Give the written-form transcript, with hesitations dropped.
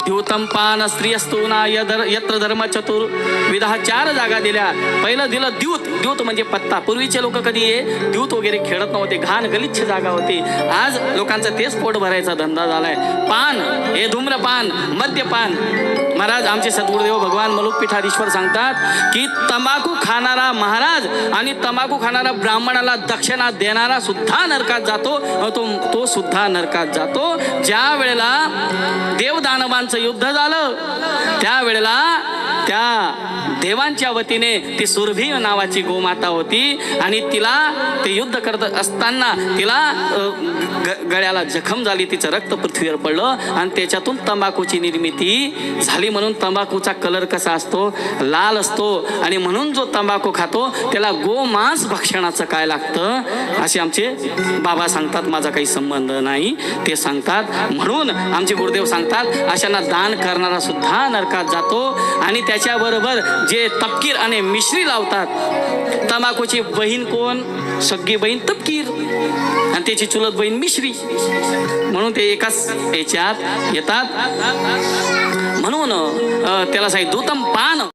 द्यूतम पान स्त्रियस्तू ना यत्र धर्म चतुर्विधा 4 जागा दिल्या. पहिलं दिलं द्यूत. द्यूत म्हणजे पत्ता. पूर्वीचे लोक कधी द्यूत वगैरे खेळत नव्हते, घाण गलिच्छ जागा होती. आज लोकांचं तेच पोट भरायचा धंदा झालाय. पान हे धूम्रपान, मद्यपान. महाराज आमचे सद्गुरुदेव भगवान मलुकपीठाधीश्वर सांगतात की तंबाखू खाणारा महाराज आणि तंबाखू खाणारा ब्राह्मणाला दक्षिणा देणारा सुद्धा नरकात जातो. तो सुद्धा नरकात जातो. ज्या वेळेला देवदानवांचं युद्ध झालं त्यावेळेला त्या देवांच्या वतीने ती सुरभी नावाची गोमाता होती आणि तिला ते युद्ध करत असताना तिला गळ्याला जखम झाली, तिचं रक्त पृथ्वीवर पडलं आणि त्याच्यातून तंबाखूची निर्मिती झाली. म्हणून तंबाखूचा कलर कसा असतो, लाल असतो. आणि म्हणून जो तंबाखू खातो त्याला गोमांस भक्षणाचं काय लागतं असे आमचे बाबा सांगतात. माझा काही संबंध नाही, ते सांगतात. म्हणून आमचे गुरुदेव सांगतात अशांना दान करणारा सुद्धा नरकात जातो. आणि त्याच्याबरोबर जे तपकीर आणि मिश्री लावतात. तंबाखूची बहीण कोण? सगळी बहीण तपकीर आणि त्याची चुलत बहीण मिश्री, म्हणून ते एकाच याच्यात येतात. म्हणून त्याला सांगितलं दूतम पान.